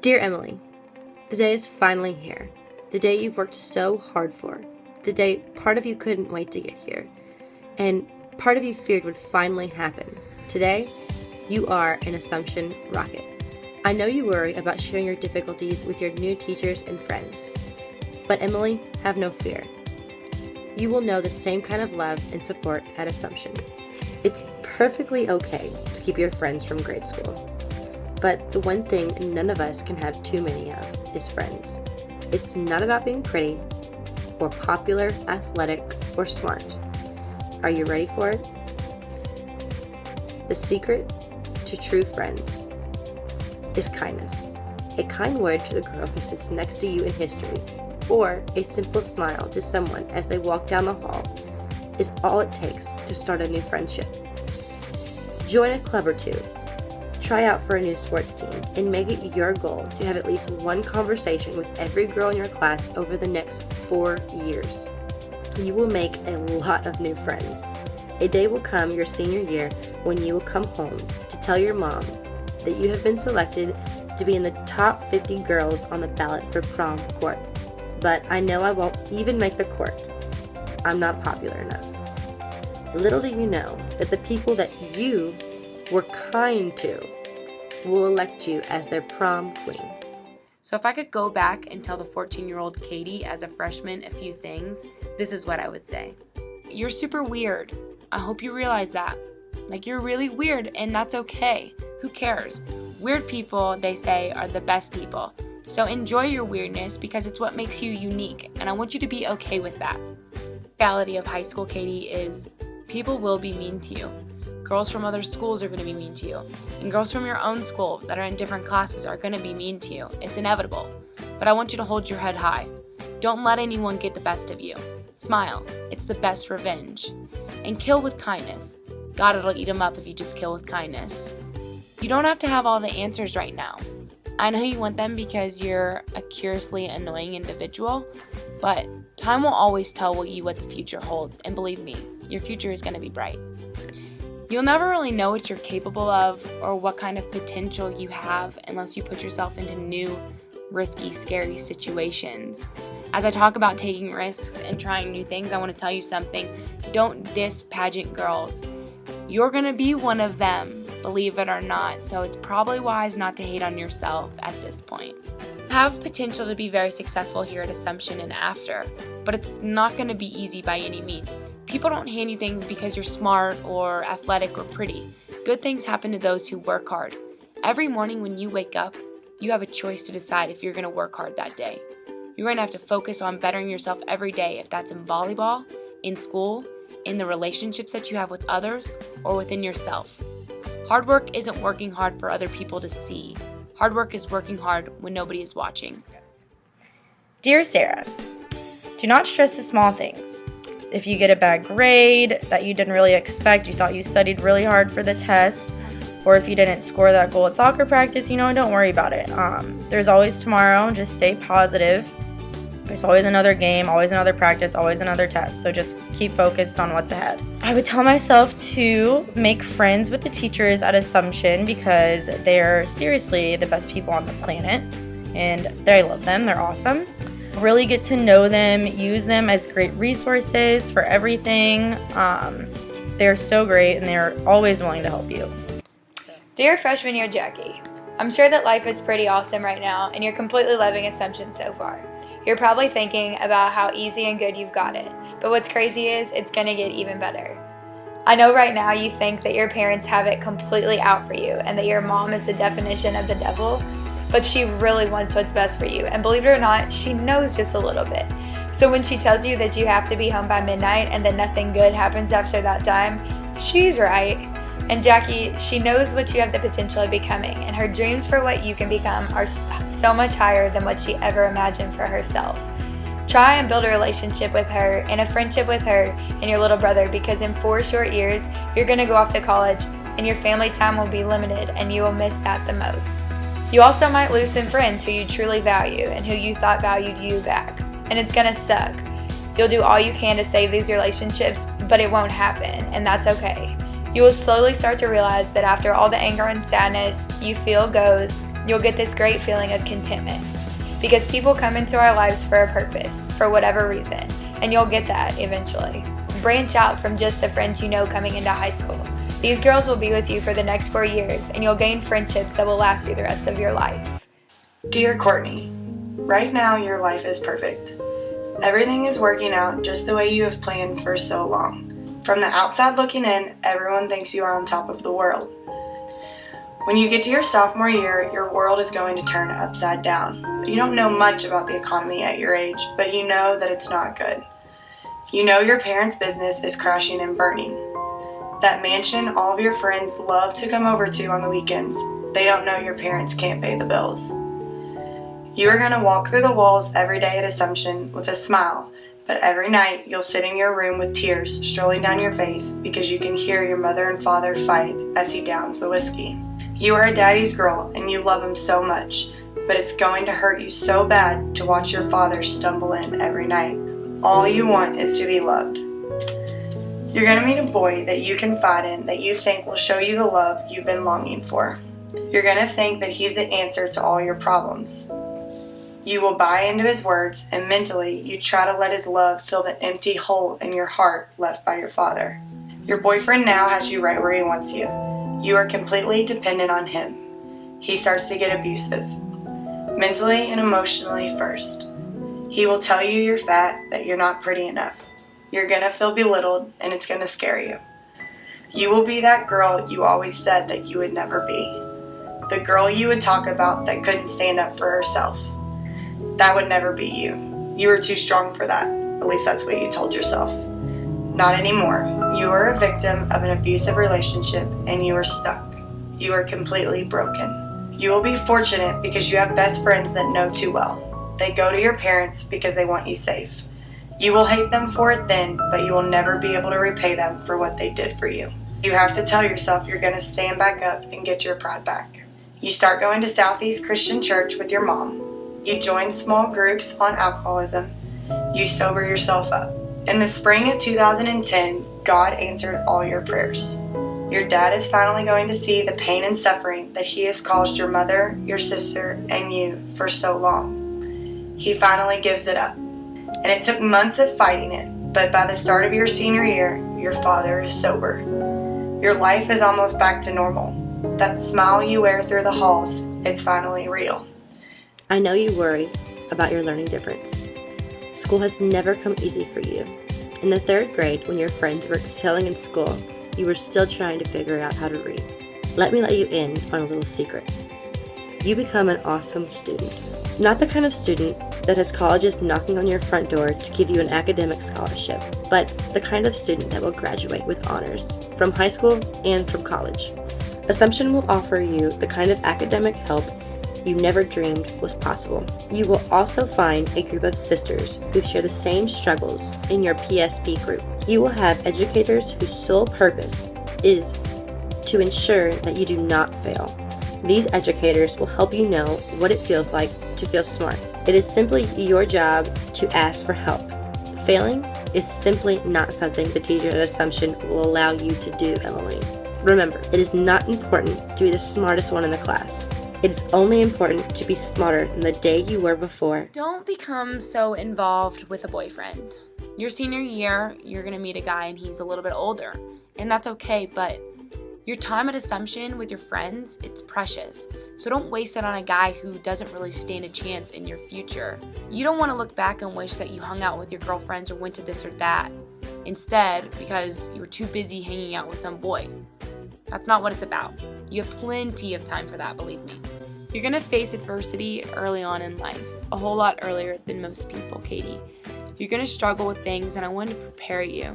Dear Emily, the day is finally here. The day you've worked so hard for. The day part of you couldn't wait to get here. And part of you feared would finally happen. Today, you are an Assumption rocket. I know you worry about sharing your difficulties with your new teachers and friends. But Emily, have no fear. You will know the same kind of love and support at Assumption. It's perfectly okay to keep your friends from grade school. But the one thing none of us can have too many of is friends. It's not about being pretty, or popular, athletic, or smart. Are you ready for it? The secret to true friends is kindness. A kind word to the girl who sits next to you in history, or a simple smile to someone as they walk down the hall, is all it takes to start a new friendship. Join a club or two. Try out for a new sports team and make it your goal to have at least one conversation with every girl in your class over the next 4 years. You will make a lot of new friends. A day will come your senior year when you will come home to tell your mom that you have been selected to be in the top 50 girls on the ballot for prom court. But I know I won't even make the court. I'm not popular enough. Little do you know that the people that you were kind to will elect you as their prom queen. So if I could go back and tell the 14-year-old Katie as a freshman a few things, this is what I would say. You're super weird. I hope you realize that. Like, you're really weird, and that's okay. Who cares? Weird people, they say, are the best people. So enjoy your weirdness because it's what makes you unique, and I want you to be okay with that. The reality of high school, Katie, is people will be mean to you. Girls from other schools are going to be mean to you. And girls from your own school that are in different classes are going to be mean to you. It's inevitable. But I want you to hold your head high. Don't let anyone get the best of you. Smile. It's the best revenge. And kill with kindness. God will eat them up if you just kill with kindness. You don't have to have all the answers right now. I know you want them because you're a curiously annoying individual, but time will always tell you what the future holds. And believe me, your future is going to be bright. You'll never really know what you're capable of or what kind of potential you have unless you put yourself into new, risky, scary situations. As I talk about taking risks and trying new things, I want to tell you something. Don't diss pageant girls. You're going to be one of them, believe it or not, so it's probably wise not to hate on yourself at this point. You have potential to be very successful here at Assumption and after, but it's not going to be easy by any means. People don't hand you things because you're smart or athletic or pretty. Good things happen to those who work hard. Every morning when you wake up, you have a choice to decide if you're going to work hard that day. You're going to have to focus on bettering yourself every day, if that's in volleyball, in school, in the relationships that you have with others, or within yourself. Hard work isn't working hard for other people to see. Hard work is working hard when nobody is watching. Dear Sarah, do not stress the small things. If you get a bad grade that you didn't really expect, you thought you studied really hard for the test, or if you didn't score that goal at soccer practice, don't worry about it. There's always tomorrow. Just stay positive. There's always another game, always another practice, always another test. So just keep focused on what's ahead. I would tell myself to make friends with the teachers at Assumption because they're seriously the best people on the planet. And I love them. They're awesome. Really get to know them, use them as great resources for everything. They're so great and they're always willing to help you. Dear freshman year Jackie, I'm sure that life is pretty awesome right now and you're completely loving Assumption so far. You're probably thinking about how easy and good you've got it, but what's crazy is it's going to get even better. I know right now you think that your parents have it completely out for you and that your mom is the definition of the devil, but she really wants what's best for you, and believe it or not, she knows just a little bit. So when she tells you that you have to be home by midnight and that nothing good happens after that time, she's right. And Jackie, she knows what you have the potential of becoming, and her dreams for what you can become are so much higher than what she ever imagined for herself. Try and build a relationship with her and a friendship with her and your little brother, because in 4 short years, you're going to go off to college and your family time will be limited and you will miss that the most. You also might lose some friends who you truly value and who you thought valued you back, and it's going to suck. You'll do all you can to save these relationships, but it won't happen, and that's okay. You will slowly start to realize that after all the anger and sadness you feel goes, you'll get this great feeling of contentment. Because people come into our lives for a purpose, for whatever reason, and you'll get that eventually. Branch out from just the friends you know coming into high school. These girls will be with you for the next 4 years, and you'll gain friendships that will last you the rest of your life. Dear Courtney, right now your life is perfect. Everything is working out just the way you have planned for so long. From the outside looking in, everyone thinks you are on top of the world. When you get to your sophomore year, your world is going to turn upside down. You don't know much about the economy at your age, but you know that it's not good. You know your parents' business is crashing and burning. That mansion all of your friends love to come over to on the weekends, they don't know your parents can't pay the bills. You are going to walk through the walls every day at Assumption with a smile, but every night you'll sit in your room with tears strolling down your face because you can hear your mother and father fight as he downs the whiskey. You are a daddy's girl and you love him so much, but it's going to hurt you so bad to watch your father stumble in every night. All you want is to be loved. You're going to meet a boy that you confide in that you think will show you the love you've been longing for. You're going to think that he's the answer to all your problems. You will buy into his words, and mentally you try to let his love fill the empty hole in your heart left by your father. Your boyfriend now has you right where he wants you. You are completely dependent on him. He starts to get abusive, mentally and emotionally first. He will tell you you're fat, that you're not pretty enough. You're going to feel belittled, and it's going to scare you. You will be that girl you always said that you would never be. The girl you would talk about that couldn't stand up for herself. That would never be you. You were too strong for that. At least that's what you told yourself. Not anymore. You are a victim of an abusive relationship and you are stuck. You are completely broken. You will be fortunate because you have best friends that know too well. They go to your parents because they want you safe. You will hate them for it then, but you will never be able to repay them for what they did for you. You have to tell yourself you're going to stand back up and get your pride back. You start going to Southeast Christian Church with your mom. You join small groups on alcoholism. You sober yourself up. In the spring of 2010, God answered all your prayers. Your dad is finally going to see the pain and suffering that he has caused your mother, your sister, and you for so long. He finally gives it up. And it took months of fighting it, but by the start of your senior year, your father is sober. Your life is almost back to normal. That smile you wear through the halls, it's finally real. I know you worry about your learning difference. School has never come easy for you. In the 3rd grade, when your friends were excelling in school, you were still trying to figure out how to read. Let me let you in on a little secret. You become an awesome student. Not the kind of student that has colleges knocking on your front door to give you an academic scholarship, but the kind of student that will graduate with honors from high school and from college. Assumption will offer you the kind of academic help you never dreamed was possible. You will also find a group of sisters who share the same struggles in your PSP group. You will have educators whose sole purpose is to ensure that you do not fail. These educators will help you know what it feels like to feel smart. It is simply your job to ask for help. Failing is simply not something the teacher at Assumption will allow you to do, Emily. Remember, it is not important to be the smartest one in the class. It is only important to be smarter than the day you were before. Don't become so involved with a boyfriend. Your senior year, you're going to meet a guy and he's a little bit older. And that's okay, but your time at Assumption with your friends, it's precious. So don't waste it on a guy who doesn't really stand a chance in your future. You don't want to look back and wish that you hung out with your girlfriends or went to this or that instead because you were too busy hanging out with some boy. That's not what it's about. You have plenty of time for that, believe me. You're going to face adversity early on in life, a whole lot earlier than most people, Katie. You're going to struggle with things, and I wanted to prepare you.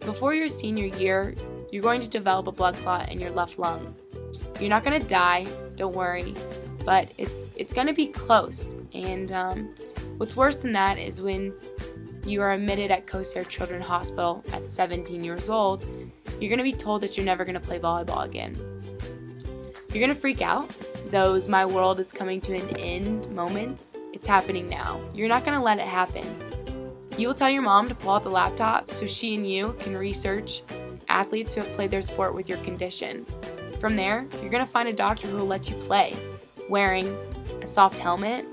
Before your senior year, you're going to develop a blood clot in your left lung. You're not going to die, don't worry, but it's going to be close. And what's worse than that is when you are admitted at Kosair Children's Hospital at 17 years old, you're going to be told that you're never going to play volleyball again. You're going to freak out. Those "my world is coming to an end" moments, it's happening now. You're not going to let it happen. You will tell your mom to pull out the laptop so she and you can research athletes who have played their sport with your condition. From there, you're going to find a doctor who will let you play. wearing a soft helmet,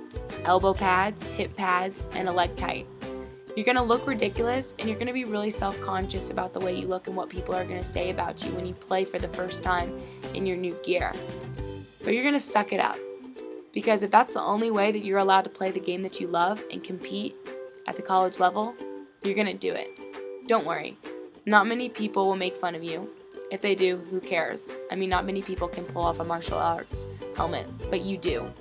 elbow pads, hip pads, and a leg tight. You're going to look ridiculous, and you're going to be really self-conscious about the way you look and what people are going to say about you when you play for the first time in your new gear. But you're going to suck it up, because if that's the only way that you're allowed to play the game that you love and compete at the college level, you're going to do it. Don't worry. Not many people will make fun of you. If they do, who cares? I mean, not many people can pull off a martial arts helmet, but you do.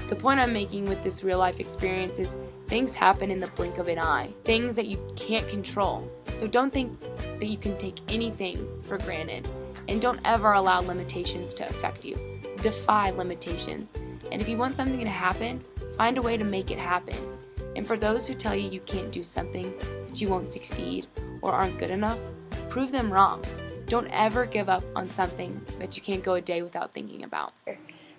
The point I'm making with this real life experience is things happen in the blink of an eye, things that you can't control. So don't think that you can take anything for granted, and don't ever allow limitations to affect you. Defy limitations, and if you want something to happen, find a way to make it happen. And for those who tell you you can't do something, that you won't succeed, or aren't good enough, prove them wrong. Don't ever give up on something that you can't go a day without thinking about.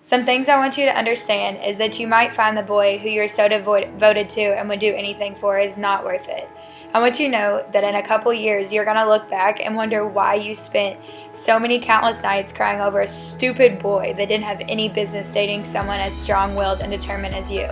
Some things I want you to understand is that you might find the boy who you're so devoted to and would do anything for is not worth it. I want you to know that in a couple years, you're going to look back and wonder why you spent so many countless nights crying over a stupid boy that didn't have any business dating someone as strong-willed and determined as you.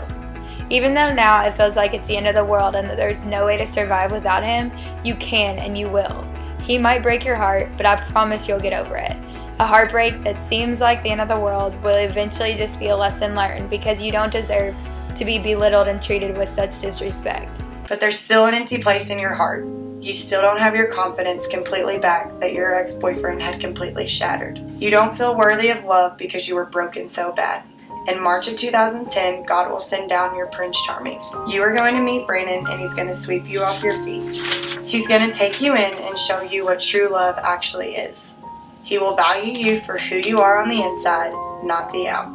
Even though now it feels like it's the end of the world and that there's no way to survive without him, you can and you will. He might break your heart, but I promise you'll get over it. A heartbreak that seems like the end of the world will eventually just be a lesson learned, because you don't deserve to be belittled and treated with such disrespect. But there's still an empty place in your heart. You still don't have your confidence completely back that your ex-boyfriend had completely shattered. You don't feel worthy of love because you were broken so bad. In March of 2010, God will send down your Prince Charming. You are going to meet Brandon, and he's going to sweep you off your feet. He's going to take you in and show you what true love actually is. He will value you for who you are on the inside, not the out.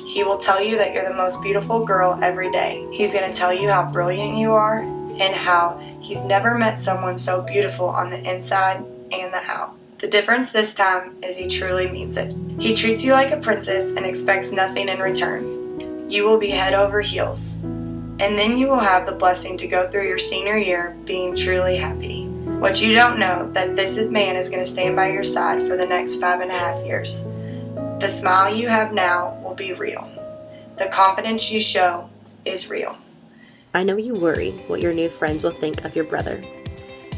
He will tell you that you're the most beautiful girl every day. He's going to tell you how brilliant you are and how he's never met someone so beautiful on the inside and the out. The difference this time is he truly means it. He treats you like a princess and expects nothing in return. You will be head over heels. And then you will have the blessing to go through your senior year being truly happy. What you don't know, that this man is going to stand by your side for the next 5.5 years. The smile you have now will be real. The confidence you show is real. I know you worry what your new friends will think of your brother.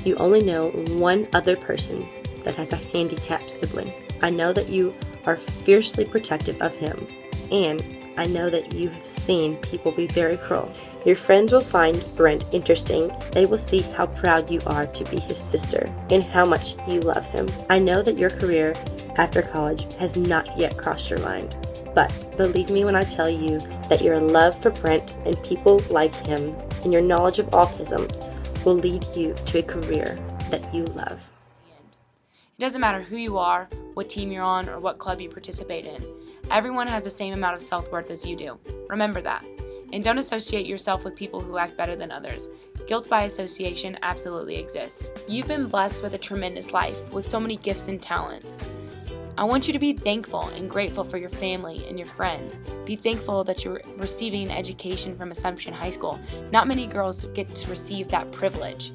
You only know one other person that has a handicapped sibling. I know that you are fiercely protective of him, and I know that you have seen people be very cruel. Your friends will find Brent interesting. They will see how proud you are to be his sister and how much you love him. I know that your career after college has not yet crossed your mind, but believe me when I tell you that your love for Brent and people like him and your knowledge of autism will lead you to a career that you love. It doesn't matter who you are, what team you're on, or what club you participate in. Everyone has the same amount of self-worth as you do. Remember that. And don't associate yourself with people who act better than others. Guilt by association absolutely exists. You've been blessed with a tremendous life, with so many gifts and talents. I want you to be thankful and grateful for your family and your friends. Be thankful that you're receiving an education from Assumption High School. Not many girls get to receive that privilege.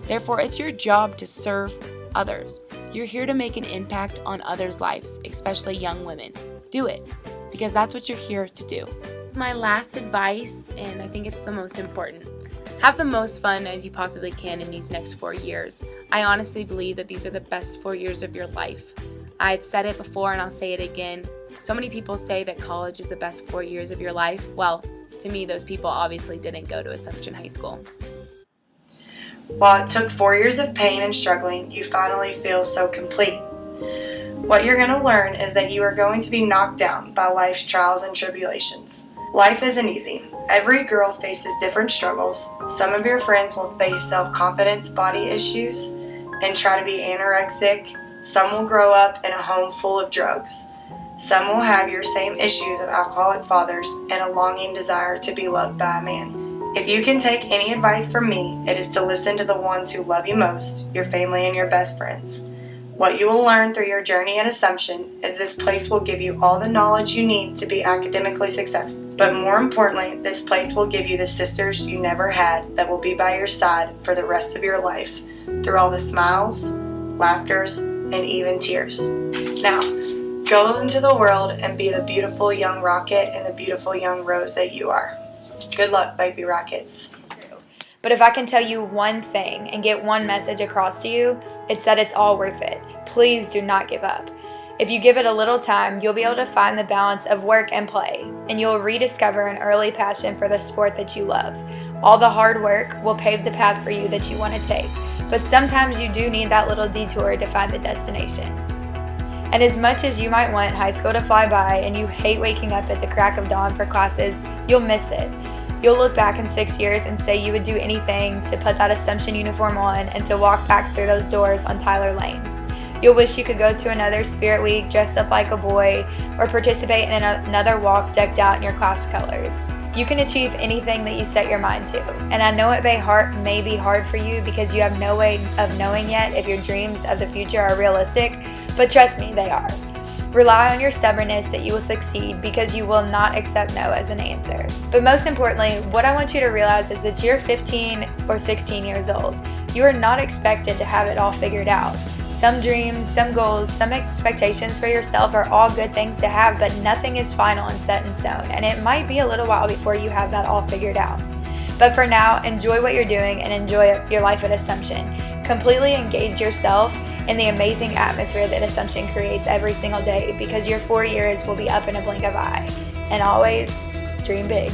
Therefore, it's your job to serve others. You're here to make an impact on others' lives, especially young women. Do it, because that's what you're here to do. My last advice, and I think it's the most important, have the most fun as you possibly can in these next 4 years. I honestly believe that these are the best 4 years of your life. I've said it before and I'll say it again. So many people say that college is the best 4 years of your life. Well, to me, those people obviously didn't go to Assumption High School. While it took 4 years of pain and struggling, you finally feel so complete. What you're going to learn is that you are going to be knocked down by life's trials and tribulations. Life isn't easy. Every girl faces different struggles. Some of your friends will face self-confidence, body issues, and try to be anorexic. Some will grow up in a home full of drugs. Some will have your same issues of alcoholic fathers and a longing desire to be loved by a man. If you can take any advice from me, it is to listen to the ones who love you most, your family and your best friends. What you will learn through your journey at Assumption is this place will give you all the knowledge you need to be academically successful. But more importantly, this place will give you the sisters you never had that will be by your side for the rest of your life, through all the smiles, laughters, and even tears. Now, Go into the world and be the beautiful young rocket and the beautiful young rose that you are. Good luck, baby rockets. But if I can tell you one thing and get one message across to you, it's that it's all worth it. Please do not give up. If you give it a little time, you'll be able to find the balance of work and play, and you'll rediscover an early passion for the sport that you love. All the hard work will pave the path for you that you want to take, but sometimes you do need that little detour to find the destination. And as much as you might want high school to fly by and you hate waking up at the crack of dawn for classes, you'll miss it. You'll look back in 6 years and say you would do anything to put that Assumption uniform on and to walk back through those doors on Tyler Lane. You'll wish you could go to another Spirit Week dressed up like a boy or participate in another walk decked out in your class colors. You can achieve anything that you set your mind to, and I know it may be hard for you because you have no way of knowing yet if your dreams of the future are realistic, but trust me, they are. Rely on your stubbornness that you will succeed because you will not accept no as an answer. But most importantly, what I want you to realize is that you're 15 or 16 years old. You are not expected to have it all figured out. Some dreams, some goals, some expectations for yourself are all good things to have, but nothing is final and set in stone, and it might be a little while before you have that all figured out. But for now, enjoy what you're doing and enjoy your life at Assumption. Completely engage yourself in the amazing atmosphere that Assumption creates every single day, because your 4 years will be up in a blink of an eye. And always dream big.